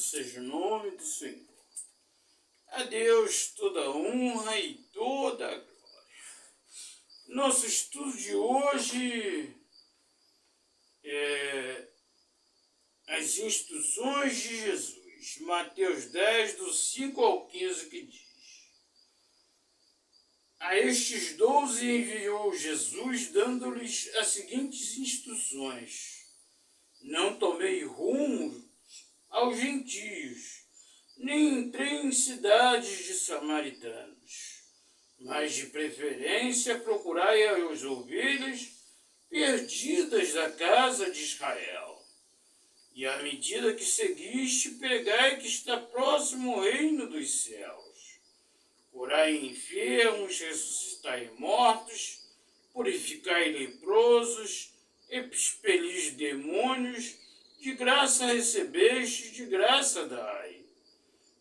seja o nome do Senhor. A Deus toda honra e toda a glória. Nosso estudo de hoje é as instruções de Jesus. Mateus 10, do 5 ao 15, que diz: A estes 12 enviou Jesus, dando-lhes as seguintes instruções: Não tomei rumo aos gentios, nem entrei em cidades de samaritanos, mas de preferência procurai as ovelhas perdidas da casa de Israel. E à medida que seguiste, pregai que está próximo o reino dos céus. Curai enfermos, ressuscitai mortos, purificai leprosos, expelis demônios, de graça recebeste, de graça dai.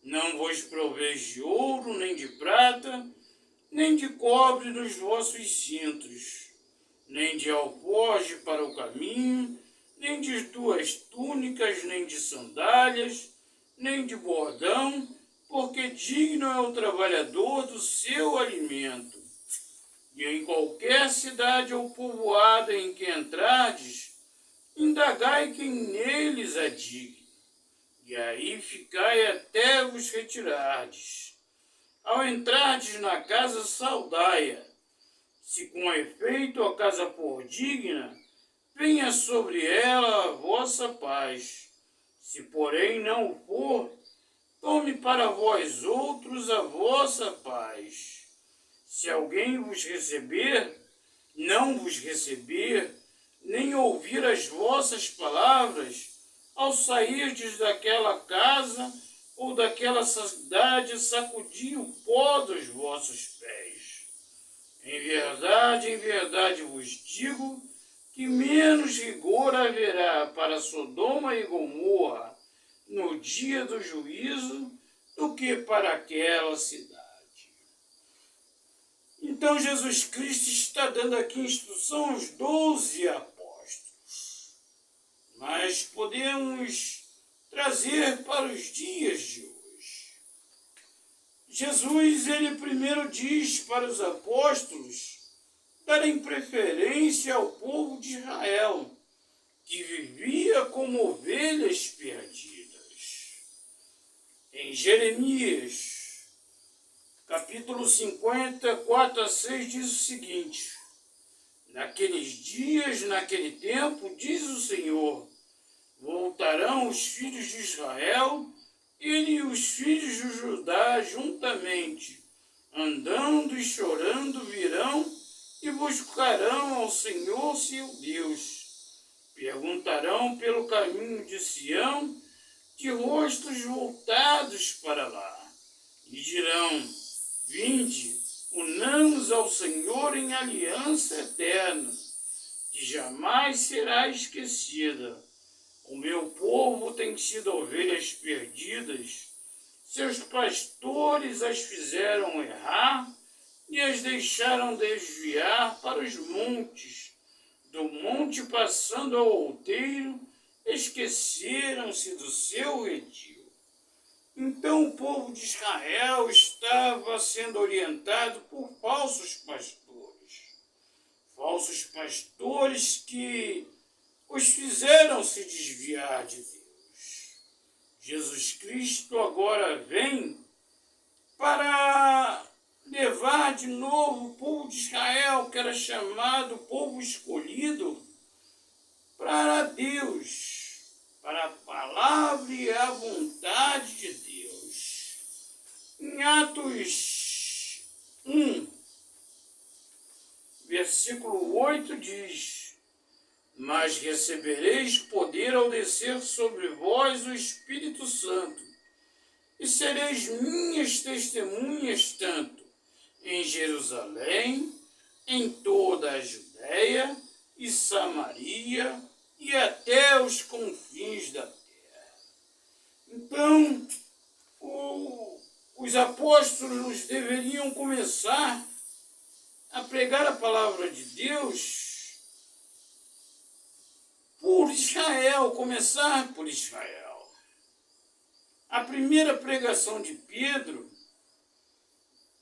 Não vos proveis de ouro, nem de prata, nem de cobre nos vossos cintos, nem de alforje para o caminho, nem de 2 túnicas, nem de sandálias, nem de bordão, porque digno é o trabalhador do seu alimento. E em qualquer cidade ou povoada em que entrardes, indagai quem neles é digno, e aí ficai até vos retirardes. Ao entrardes na casa, saudai-a. Se com efeito a casa for digna, venha sobre ela a vossa paz. Se porém não o for, tome para vós outros a vossa paz. Se alguém vos receber, não vos receber, nem ouvir as vossas palavras, ao sairdes daquela casa ou daquela cidade, sacudi o pó dos vossos pés. Em verdade vos digo que menos rigor haverá para Sodoma e Gomorra no dia do juízo do que para aquela cidade. Então Jesus Cristo está dando aqui instrução aos 12 apóstolos. Mas podemos trazer para os dias de hoje. Jesus, ele primeiro diz para os apóstolos darem preferência ao povo de Israel, que vivia como ovelhas perdidas. Em Jeremias, capítulo 50, 4 a 6, diz o seguinte: Naqueles dias, naquele tempo, diz o Senhor, voltarão os filhos de Israel, ele e os filhos de Judá juntamente, andando e chorando virão e buscarão ao Senhor seu Deus. Perguntarão pelo caminho de Sião, de rostos voltados para lá, e dirão: Vinde, unamos ao Senhor em aliança eterna, que jamais será esquecida. O meu povo tem sido ovelhas perdidas, seus pastores as fizeram errar e as deixaram desviar para os montes. Do monte passando ao outeiro, esqueceram-se do seu redil. Então o povo de Israel estava sendo orientado por falsos pastores que os fizeram se desviar de Deus. Jesus Cristo agora vem para levar de novo o povo de Israel, que era chamado povo escolhido, para Deus, para a palavra e a vontade de Deus. Em Atos 1, versículo 8 diz: Mas recebereis poder ao descer sobre vós o Espírito Santo, e sereis minhas testemunhas tanto em Jerusalém, em toda a Judéia e Samaria e até os confins da terra. Então, os apóstolos deveriam começar a pregar a palavra de Deus por Israel, começar por Israel. A primeira pregação de Pedro,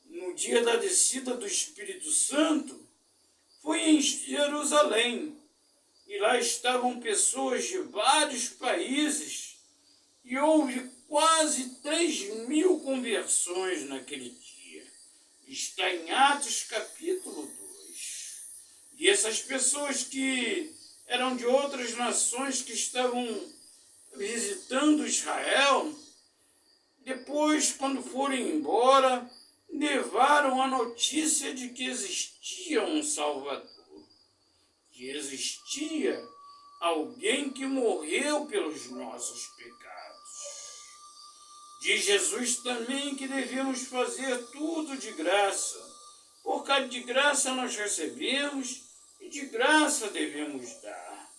no dia da descida do Espírito Santo, foi em Jerusalém. E lá estavam pessoas de vários países e houve quase 3.000 conversões naquele dia. Está em Atos capítulo 2. E essas pessoas que eram de outras nações que estavam visitando Israel, depois, quando foram embora, levaram a notícia de que existia um Salvador, que existia alguém que morreu pelos nossos pecados. Diz Jesus também que devemos fazer tudo de graça, porque de graça nós recebemos e de graça devemos dar.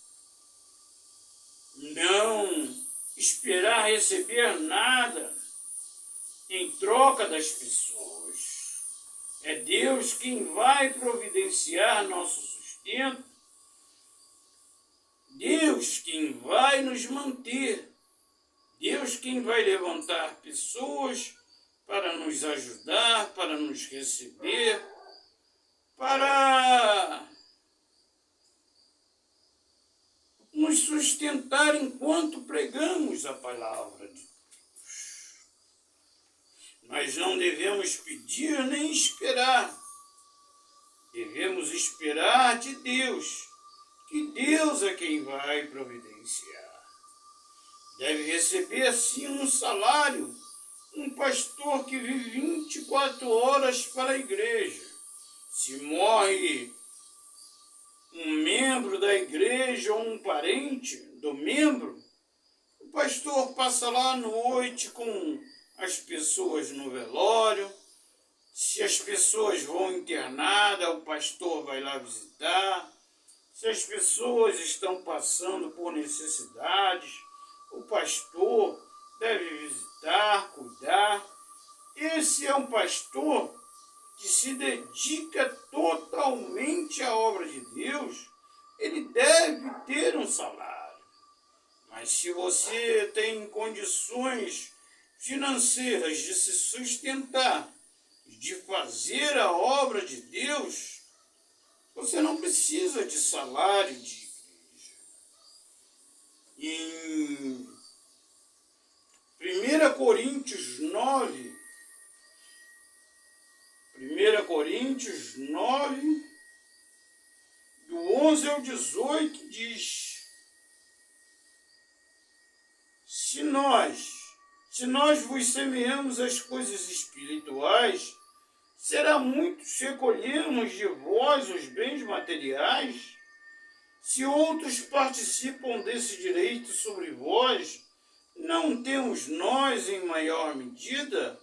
Não esperar receber nada em troca das pessoas. É Deus quem vai providenciar nosso sustento, Deus quem vai nos manter, Deus quem vai levantar pessoas para nos ajudar, para nos receber, para nos sustentar enquanto pregamos a palavra de Deus. Nós não devemos pedir nem esperar. Devemos esperar de Deus, que Deus é quem vai providenciar. Deve receber, sim, um salário, um pastor que vive 24 horas para a igreja. Se morre um membro da igreja ou um parente do membro, o pastor passa lá à noite com as pessoas no velório. Se as pessoas vão internadas, o pastor vai lá visitar. Se as pessoas estão passando por necessidades, o pastor deve visitar, cuidar. Esse é um pastor que se dedica totalmente à obra de Deus. Ele deve ter um salário. Mas se você tem condições financeiras de se sustentar, de fazer a obra de Deus, você não precisa de salário de igreja. Em 1 Coríntios 9, do 11 ao 18, diz: Se nós vos semeamos as coisas espirituais, será muito se recolhermos de vós os bens materiais? Se outros participam desse direito sobre vós, não temos nós em maior medida?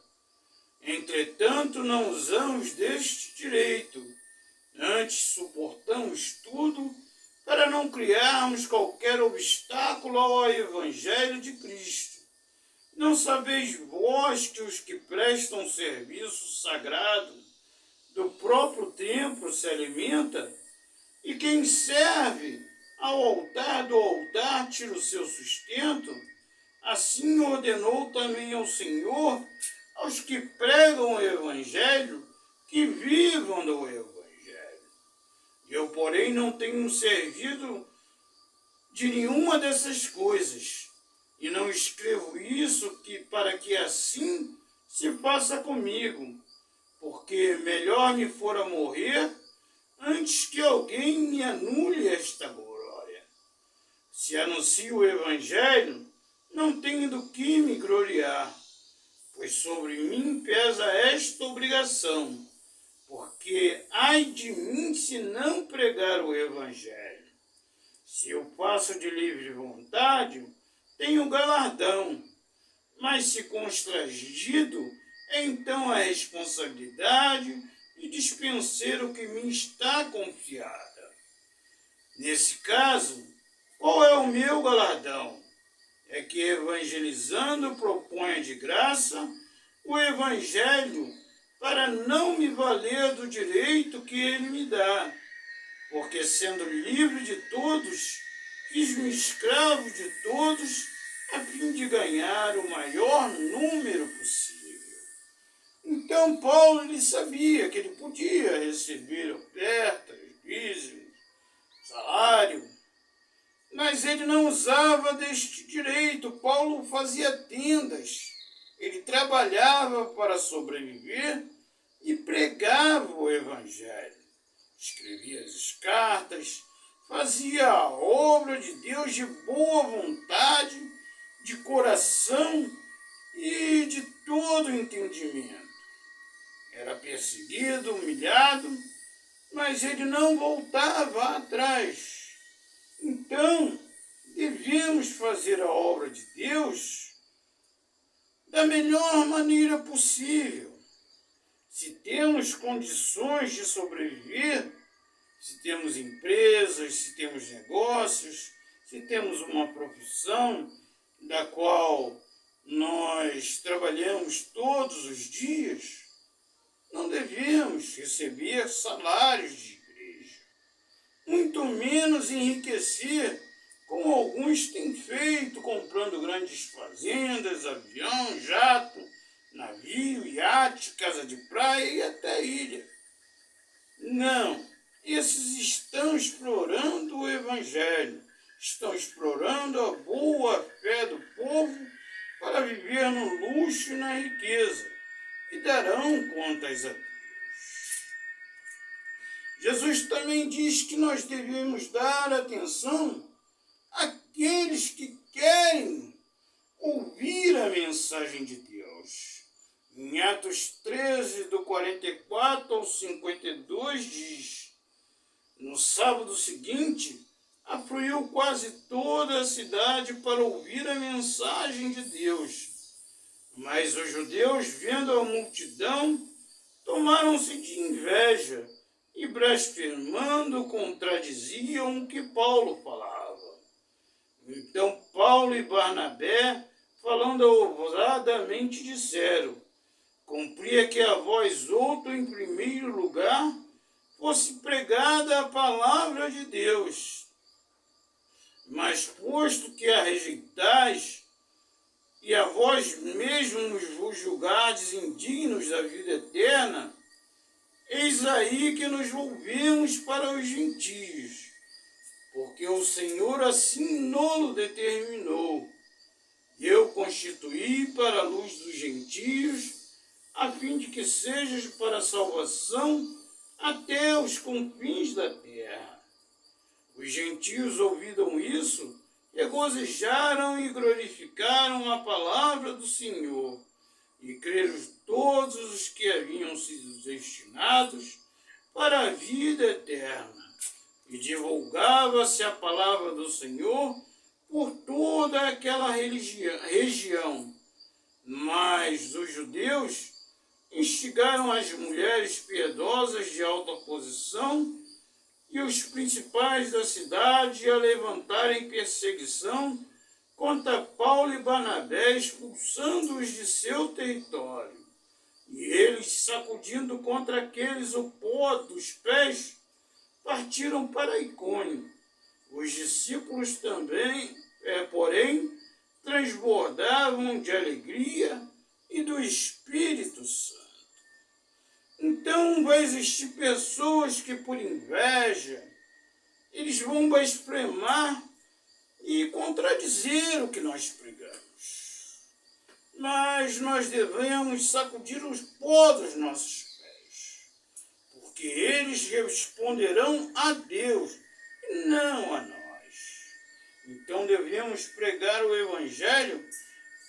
Entretanto, não usamos deste direito, antes suportamos tudo para não criarmos qualquer obstáculo ao Evangelho de Cristo. Não sabeis vós que os que prestam serviço sagrado do próprio templo se alimenta, e quem serve ao altar do altar tira o seu sustento? Assim ordenou também ao Senhor aos que pregam o Evangelho que vivam do Evangelho. Eu, porém, não tenho servido de nenhuma dessas coisas, e não escrevo isso para que assim se faça comigo, porque melhor me fora morrer antes que alguém me anule esta glória. Se anuncio o Evangelho, não tenho do que me gloriar, pois sobre mim pesa esta obrigação, porque ai de mim se não pregar o Evangelho. Se eu faço de livre vontade, tenho galardão, mas se constrangido, então a responsabilidade de dispensar o que me está confiada. Nesse caso, qual é o meu galardão? É que evangelizando proponha de graça o Evangelho para não me valer do direito que ele me dá, porque sendo livre de todos, fiz-me escravo de todos a fim de ganhar o maior número possível. Então Paulo ele sabia que ele podia receber ofertas, dízimos, salário, mas ele não usava deste direito. Paulo fazia tendas, ele trabalhava para sobreviver e pregava o evangelho. Escrevia as cartas, fazia a obra de Deus de boa vontade, de coração e de todo entendimento. Era perseguido, humilhado, mas ele não voltava atrás. Então, devemos fazer a obra de Deus da melhor maneira possível. Se temos condições de sobreviver, se temos empresas, se temos negócios, se temos uma profissão da qual nós trabalhamos todos os dias, não devemos receber salários de igreja, muito menos enriquecer, como alguns têm feito, comprando grandes fazendas, avião, jato, navio, iate, casa de praia e até ilha. Não, esses estão explorando o evangelho, estão explorando a boa fé do povo para viver no luxo e na riqueza, e darão contas a Deus. Jesus também diz que nós devemos dar atenção àqueles que querem ouvir a mensagem de Deus. Em Atos 13, do 44 ao 52, diz: no sábado seguinte, afluiu quase toda a cidade para ouvir a mensagem de Deus. Mas os judeus, vendo a multidão, tomaram-se de inveja e, blasfemando, contradiziam o que Paulo falava. Então Paulo e Barnabé, falando ousadamente, disseram: cumpria que a vós outro, em primeiro lugar, fosse pregada a palavra de Deus. Mas posto que a rejeitais, e a vós mesmos vos julgardes indignos da vida eterna, eis aí que nos volvemos para os gentios, porque o Senhor assim nolo determinou. Eu constituí para a luz dos gentios, a fim de que sejas para a salvação até os confins da terra. Os gentios ouviram isso, regozijaram e glorificaram a palavra do Senhor, e creram todos os que haviam sido destinados para a vida eterna. E divulgava-se a palavra do Senhor por toda aquela região. Mas os judeus instigaram as mulheres piedosas de alta posição e os principais da cidade a levantarem perseguição contra Paulo e Barnabé, expulsando-os de seu território. E eles, sacudindo contra aqueles o pó dos pés, partiram para Icônio. Os discípulos também, porém, transbordavam de alegria e do Espírito Santo. Então vai existir pessoas que, por inveja, eles vão blasfemar e contradizer o que nós pregamos. Mas nós devemos sacudir os pó dos nossos pés, porque eles responderão a Deus e não a nós. Então devemos pregar o Evangelho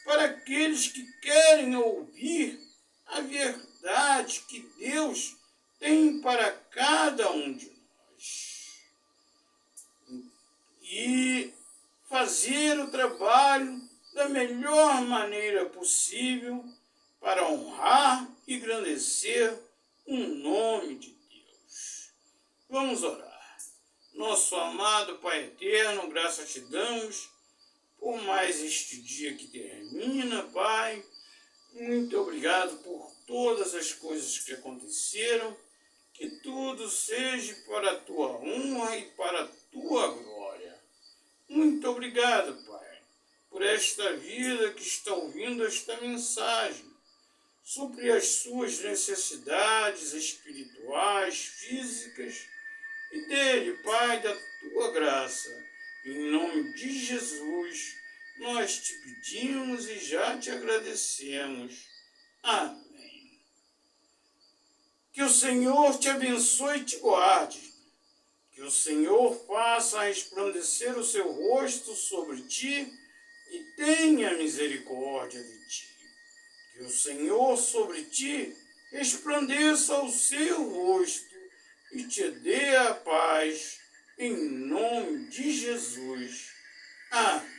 para aqueles que querem ouvir a verdade que Deus tem para cada um de nós. E fazer o trabalho da melhor maneira possível para honrar e engrandecer o nome de Deus. Vamos orar. Nosso amado Pai eterno, graças te damos por mais este dia que termina, Pai. Muito obrigado por todas as coisas que aconteceram, que tudo seja para a tua honra e para a tua glória. Muito obrigado, Pai, por esta vida que está ouvindo esta mensagem. Supre as suas necessidades espirituais, físicas, e dele, Pai, da tua graça. Em nome de Jesus, nós te pedimos e já te agradecemos. Amém. Que o Senhor te abençoe e te guarde. Que o Senhor faça resplandecer o seu rosto sobre ti e tenha misericórdia de ti. Que o Senhor sobre ti resplandeça o seu rosto e te dê a paz, em nome de Jesus. Amém.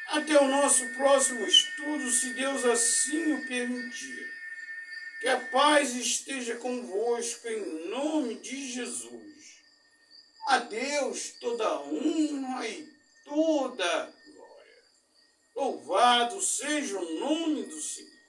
Até o nosso próximo estudo, se Deus assim o permitir. Que a paz esteja convosco, em nome de Jesus. A Deus toda a honra e toda a glória. Louvado seja o nome do Senhor.